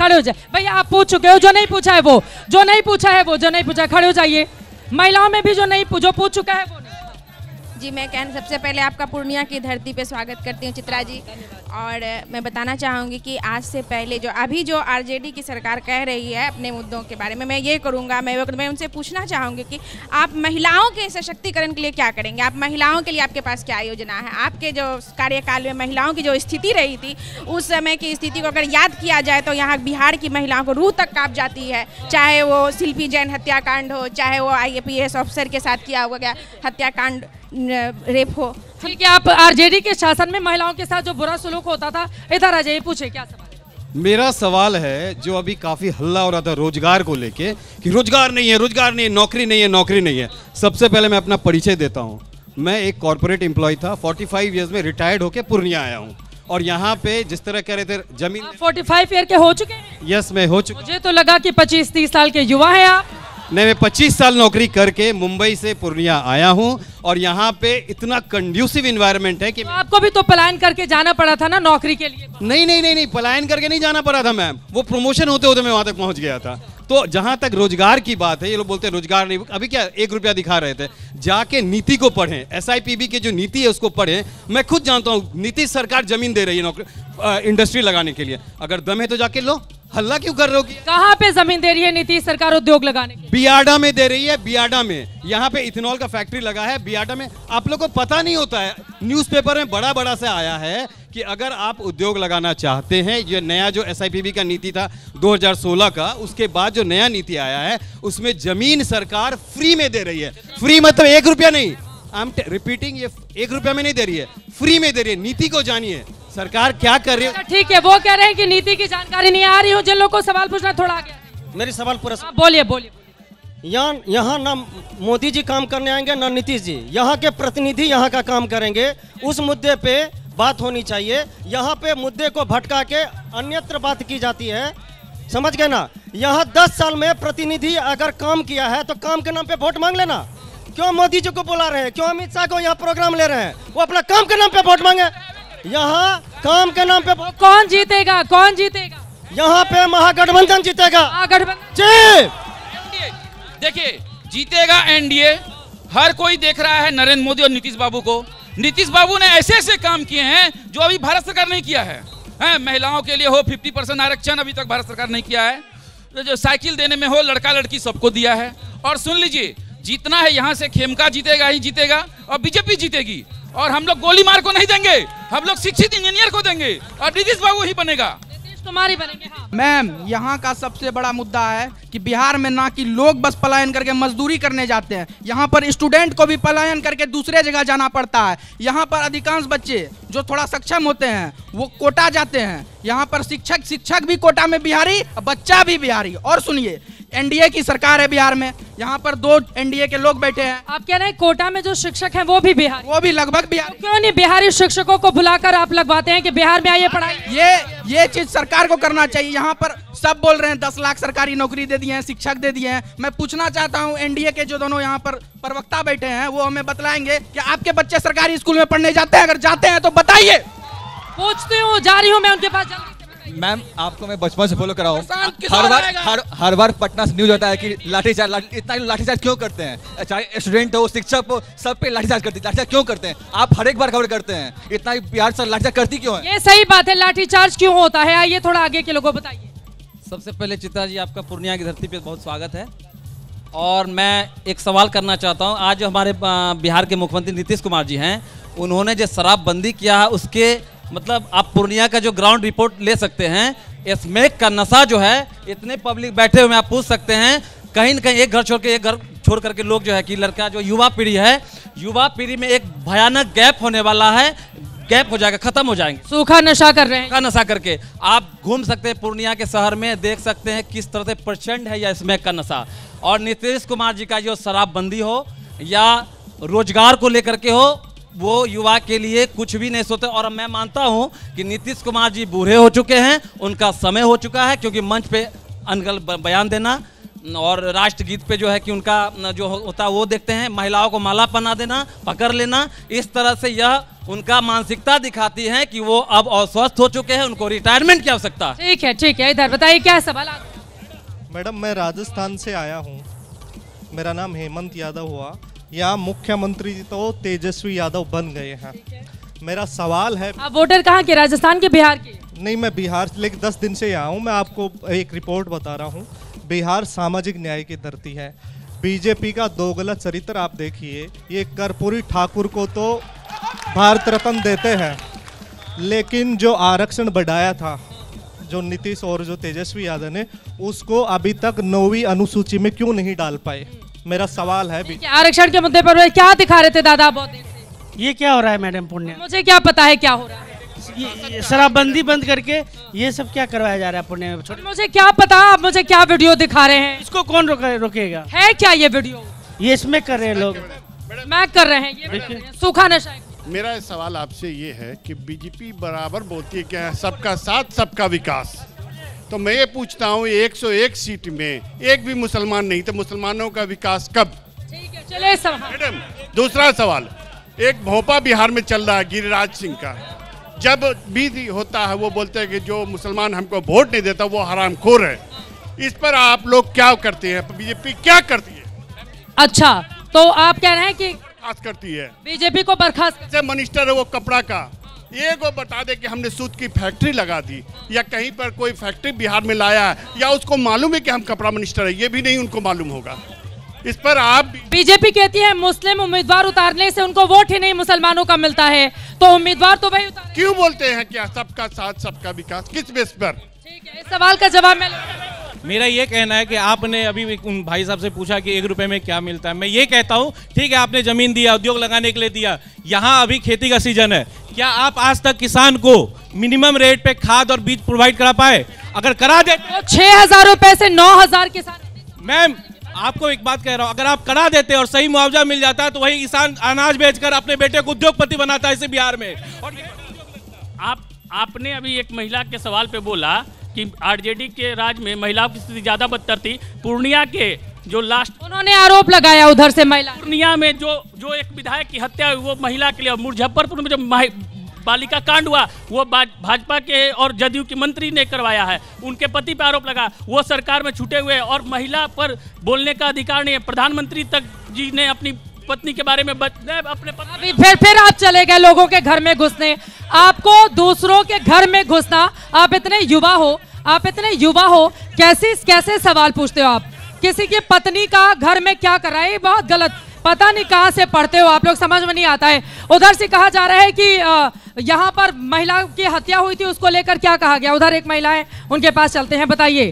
खड़े हो जाए भैया, आप पूछ चुके हो, जो नहीं पूछा है वो, जो नहीं पूछा है वो, जो नहीं पूछा खड़े हो जाइए। महिलाओं में भी जो पूछ चुका है वो। जी, मैं सबसे पहले आपका पूर्णिया की धरती पे स्वागत करती हूँ चित्रा जी। और मैं बताना चाहूँगी कि आज से पहले जो आरजेडी की सरकार कह रही है अपने मुद्दों के बारे में, मैं ये करूँगा, मैं उनसे पूछना चाहूँगी कि आप महिलाओं के सशक्तिकरण के लिए क्या करेंगे? आप महिलाओं के लिए आपके पास क्या योजना है? आपके जो कार्यकाल में महिलाओं की जो स्थिति रही थी, उस समय की स्थिति को अगर याद किया जाए तो यहाँ बिहार की महिलाओं को रूह तक काँप जाती है। चाहे वो शिल्पी जैन हत्याकांड हो, चाहे वो IAPS ऑफिसर के साथ किया हुआ गया हत्याकांड, रेप हो। ठीक है, आप आरजेडी के शासन में महिलाओं के साथ जो बुरा सलूक होता था, इधर आ जाइए, पूछे क्या सवाल है? मेरा सवाल है, जो अभी काफी हल्ला हो रहा था रोजगार को लेके कि रोजगार नहीं है, नौकरी नहीं है। सबसे पहले मैं अपना परिचय देता हूँ। मैं एक कॉर्पोरेट एम्प्लॉय था, 45 ईयर्स में रिटायर्ड होकर पूर्णिया आया हूँ। और यहाँ पे जिस तरह कह रहे थे जमीन 45 ईयर के हो चुके हैं? यस, मैं हो चुका। मुझे तो लगा कि 25-30 साल के युवा हैं आप। नहीं, मैं 25 साल नौकरी करके मुंबई से पूर्णिया आया हूँ और यहाँ पे इतना कंड्यूसिव इन्वायरमेंट है कि तो आपको भी तो पलायन करके जाना पड़ा था ना नौकरी के लिए? नहीं, पलायन करके नहीं जाना पड़ा था मैम, वो प्रमोशन होते होते मैं वहां तक पहुंच गया था। तो जहां तक रोजगार की बात है, ये लोग बोलते हैं रोजगार नहीं, अभी क्या 1 रुपया दिखा रहे थे, जाके नीति को पढ़ें, SIPB की जो नीति है उसको पढ़ें। मैं खुद जानता हूँ नीतीश सरकार जमीन दे रही है नौकरी इंडस्ट्री लगाने के लिए, अगर दम है तो जाके लो। हल्ला क्यों कर रहे हो? कहाँ पे जमीन दे रही है नीतीश सरकार उद्योग लगाने के? बियाडा में दे रही है, बियाडा में। यहाँ पे इथेनॉल का फैक्ट्री लगा है बियाडा में। आप लोग को पता नहीं होता है, न्यूज़पेपर में बड़ा से आया है कि अगर आप उद्योग लगाना चाहते हैं, ये नया जो SIPB का नीति था 2016 का, उसके बाद जो नया नीति आया है उसमें जमीन सरकार फ्री में दे रही है। फ्री मतलब 1 रुपया नहीं, आई एम रिपीटिंग, ये 1 रुपया में नहीं दे रही है, फ्री में दे रही है। नीति को जानिए सरकार क्या कर रही है। ठीक है, वो कह रहे हैं कि नीति की जानकारी नहीं आ रही हो। जिन लोगों को सवाल पूछना थोड़ा आगे। मेरी सवाल पूरा बोलिए। यहाँ ना मोदी जी काम करने आएंगे ना नीतीश जी, यहाँ के प्रतिनिधि यहाँ का काम करेंगे। उस मुद्दे पे बात होनी चाहिए। यहाँ पे मुद्दे को भटका के अन्यत्र बात की जाती है, समझ गए ना? यहाँ 10 साल में प्रतिनिधि अगर काम किया है तो काम के नाम पे वोट मांग लेना। क्यों मोदी जी को बुला रहे हैं, क्यों अमित शाह को यहाँ प्रोग्राम ले रहे हैं? वो अपना काम के नाम पे वोट मांगे। यहाँ काम के नाम पे कौन जीतेगा? यहाँ पे महागठबंधन जीतेगा। गठबंधन देखिए, जीतेगा NDA। हर कोई देख रहा है नरेंद्र मोदी और नीतीश बाबू को। नीतीश बाबू ने ऐसे काम किए हैं जो अभी भारत सरकार नहीं किया है। महिलाओं के लिए हो 50% आरक्षण, अभी तक भारत सरकार नहीं किया है। जो साइकिल देने में हो, लड़का लड़की सबको दिया है। और सुन लीजिए, जीतना है यहाँ से खेमका जीतेगा ही जीतेगा और बीजेपी जीतेगी। और हम लोग गोली मार को नहीं देंगे, हम लोग शिक्षित इंजीनियर को देंगे और नीतीश बाबू ही बनेगा, नीतीश कुमार ही बनेंगे। हाँ। मैम, यहाँ का सबसे बड़ा मुद्दा है कि बिहार में ना कि लोग बस पलायन करके मजदूरी करने जाते हैं, यहाँ पर स्टूडेंट को भी पलायन करके दूसरे जगह जाना पड़ता है। यहाँ पर अधिकांश बच्चे जो थोड़ा सक्षम होते हैं वो कोटा जाते हैं। यहाँ पर शिक्षक भी कोटा में बिहारी, बच्चा भी बिहारी। और सुनिए, NDA की सरकार है बिहार में, यहाँ पर 2 NDA के लोग बैठे हैं। आप कह रहे हैं कोटा में जो शिक्षक हैं वो भी बिहारी? वो भी लगभग बिहारी। क्यों नहीं बिहारी शिक्षकों को बुलाकर आप लगवाते हैं कि बिहार में आइए पढ़ाई? ये चीज सरकार को करना चाहिए। यहाँ पर सब बोल रहे हैं 10 लाख सरकारी नौकरी दे दिए हैं, शिक्षक दे दिए हैं। मैं पूछना चाहता हूँ, NDA के जो दोनों यहाँ पर प्रवक्ता बैठे हैं वो हमें बतलाएंगे कि आपके बच्चे सरकारी स्कूल में पढ़ने जाते हैं? अगर जाते हैं तो बताइए। पूछती हूँ, जा रही हूँ मैं उनके पास। मैम, आपको मैं बचपन से फॉलो कर रहा हूँ। हर बार पटना से न्यूज आता है कि लाठीचार्ज, इतना लाठीचार्ज क्यों करते हैं? चाहे स्टूडेंट हो, शिक्षक हो, सब पे लाठीचार्ज करते हैं। लाठीचार्ज क्यों करते हैं? आप हर एक बार खबर करते हैं, इतना बिहार से लाठीचार्ज करती क्यों है? ये सही बात है, लाठीचार्ज क्यों होता है? आइए थोड़ा आगे के लोगों को बताइए। सबसे पहले चित्रा जी, आपका पूर्णिया की धरती पे बहुत स्वागत है। और मैं एक सवाल करना चाहता हूँ। आज जो हमारे बिहार के मुख्यमंत्री नीतीश कुमार जी हैं, उन्होंने जो शराबबंदी किया है उसके मतलब आप पूर्णिया का जो ग्राउंड रिपोर्ट ले सकते हैं। स्मैक का नशा जो है, इतने पब्लिक बैठे हुए आप पूछ सकते हैं, कहीं न कहीं एक घर छोड़ करके लोग जो है कि लड़का जो युवा पीढ़ी है, युवा पीढ़ी में एक भयानक गैप होने वाला है। गैप हो जाएगा, खत्म हो जाएंगे। सूखा नशा कर रहे हैं, सूखा नशा करके आप घूम सकते हैं पूर्णिया के शहर में, देख सकते हैं किस तरह से प्रचंड है यह स्मैक का नशा। और नीतीश कुमार जी का जो शराबबंदी हो या रोजगार को लेकर के हो, वो युवा के लिए कुछ भी नहीं सोचते। और मैं मानता हूं कि नीतीश कुमार जी बूढ़े हो चुके हैं, उनका समय हो चुका है, क्योंकि मंच पे अनगल बयान देना और राष्ट्रगीत पे जो है कि उनका जो होता है वो देखते हैं, महिलाओं को माला पहना देना, पकड़ लेना, इस तरह से यह उनका मानसिकता दिखाती है कि वो अब अस्वस्थ हो चुके हैं, उनको रिटायरमेंट की आवश्यकता है। ठीक है, इधर बताइए क्या सवाल। मैडम मैं राजस्थान से आया हूँ, मेरा नाम हेमंत यादव हुआ। यहाँ मुख्यमंत्री तो तेजस्वी यादव बन गए हैं। मेरा सवाल है, आप वोटर कहाँ के, राजस्थान के, बिहार के? नहीं, मैं बिहार से, लेकिन 10 दिन से यहाँ हूँ। मैं आपको एक रिपोर्ट बता रहा हूँ। बिहार सामाजिक न्याय की धरती है। बीजेपी का दोगला चरित्र आप देखिए। ये कर्पूरी ठाकुर को तो भारत रत्न देते हैं, लेकिन जो आरक्षण बढ़ाया था जो नीतीश और जो तेजस्वी यादव ने, उसको अभी तक 9वीं अनुसूची में क्यों नहीं डाल पाए? मेरा सवाल है। आरक्षण के मुद्दे पर क्या दिखा रहे थे दादा बहुत देर से? ये क्या हो रहा है मैडम पुण्य? मुझे क्या पता है क्या हो रहा है। ये शराबबंदी बंद करके ये सब क्या करवाया जा रहा है पुण्य? मुझे क्या पता, आप मुझे क्या वीडियो दिखा रहे हैं? इसको कौन रोकेगा? है क्या ये वीडियो? ये इसमें कर रहे हैं लोग, मैं कर रहे हैं, ये सूखा नशा। मेरा सवाल आपसे ये है कि बीजेपी बराबर बोलती है क्या सबका साथ सबका विकास, तो मैं ये पूछता हूँ 101 सीट में एक भी मुसलमान नहीं, तो मुसलमानों का विकास कब? ठीक है, चले मैडम, दूसरा सवाल, एक भोपा बिहार में चल रहा है गिरिराज सिंह का, जब भी होता है वो बोलते हैं कि जो मुसलमान हमको वोट नहीं देता वो हरामखोर है। इस पर आप लोग क्या करते हैं? बीजेपी क्या करती है? अच्छा, तो आप कह रहे हैं कि बर्खास्त करती है, बीजेपी को बर्खास्त। मिनिस्टर है वो कपड़ा का, ये को बता दे कि हमने सूत की फैक्ट्री लगा दी या कहीं पर कोई फैक्ट्री बिहार में लाया है, या उसको मालूम है कि हम कपड़ा मिनिस्टर है, ये भी नहीं उनको मालूम होगा। इस पर आप बीजेपी कहती है मुस्लिम उम्मीदवार उतारने से उनको वोट ही नहीं मुसलमानों का मिलता है, तो उम्मीदवार तो भाई उतार। क्यों बोलते हैं क्या सबका साथ सबका विकास, किस बेस पर? ठीक है, इस सवाल का जवाब मेरा ये कहना है कि आपने अभी उन भाई साहब से पूछा कि 1 रुपए में क्या मिलता है। मैं ये कहता हूँ ठीक है, आपने जमीन दिया, उद्योग लगाने के लिए दिया, यहाँ अभी खेती का सीजन है, क्या आप आज तक किसान को मिनिमम रेट पे खाद और बीज प्रोवाइड करा पाए? अगर करा देते तो 6,000 रुपए से 9,000 किसान। मैम आपको एक बात कह रहा हूँ, अगर आप करा देते और सही मुआवजा मिल जाता है तो वही किसान अनाज बेचकर अपने बेटे को उद्योगपति बनाता है इसे बिहार में। और आपने अभी एक महिला के सवाल पे बोला कि आरजेडी के राज में महिलाओं की स्थिति ज्यादा बदतर थी। पूर्णिया के जो लास्ट उन्होंने आरोप लगाया उधर से महिला, पूर्णिया में जो एक विधायक की हत्या हुई वो महिला के लिए, मुजफ्फरपुर में जो बालिका कांड हुआ वो भाजपा के और जदयू की मंत्री ने करवाया है, उनके पति पर आरोप लगा, वो सरकार में छूटे हुए और महिला पर बोलने का अधिकार नहीं है। प्रधानमंत्री तक जी ने अपनी पत्नी के बारे में अपने अभी फिर आप चले गए लोगों के घर में घुसने। आपको दूसरों के घर में घुसना, आप इतने युवा हो, कैसे सवाल पूछते हो आप? किसी की पत्नी का घर में क्या कर रहा है, बहुत गलत। पता नहीं कहाँ से पढ़ते हो आप लोग, समझ में नहीं आता है। उधर से कहा जा रहा है कि यहाँ पर महिला की हत्या हुई थी, उसको लेकर क्या कहा गया? उधर एक महिला है, उनके पास चलते हैं। बताइए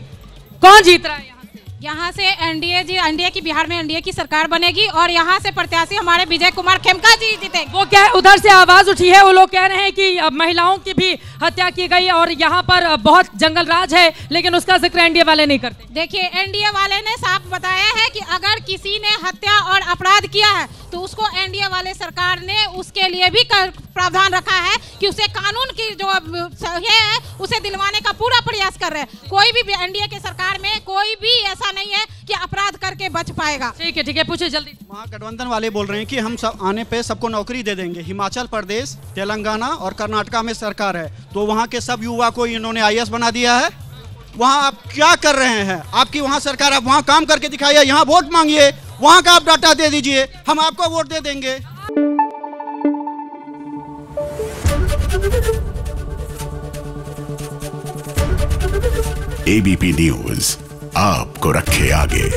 कौन जीत रहा है? यहाँ से एनडीए की बिहार में एनडीए की सरकार बनेगी और यहाँ से प्रत्याशी हमारे विजय कुमार खेमका जी जीतेंगे। वो क्या उधर से आवाज उठी है, वो लोग कह रहे हैं कि महिलाओं की भी हत्या की गई और यहाँ पर बहुत जंगल राज है, लेकिन उसका जिक्र एनडीए वाले नहीं करते। देखिए, एनडीए वाले ने साफ बताया है कि अगर किसी ने हत्या और अपराध किया है तो उसको एनडीए वाले सरकार ने उसके लिए भी प्रावधान रखा है कि उसे कानून की जो है उसे दिलवाने का पूरा प्रयास कर रहे हैं। कोई भी एनडीए के सरकार में कोई भी ऐसा नहीं है कि अपराध करके बच पाएगा। ठीक है, पूछिए जल्दी। महागठबंधन वाले बोल रहे हैं कि हम सब आने पे सबको नौकरी दे देंगे। हिमाचल प्रदेश, तेलंगाना और कर्नाटका में सरकार है, तो वहाँ के सब युवा को इन्होंने IAS बना दिया है। वहाँ आप क्या कर रहे हैं? आपकी वहाँ सरकार, आप वहाँ काम करके दिखाइए, यहाँ वोट मांगिए, वहाँ का आप डाटा दे दीजिए, हम आपको वोट दे देंगे। ABP न्यूज़ आपको रखे आगे।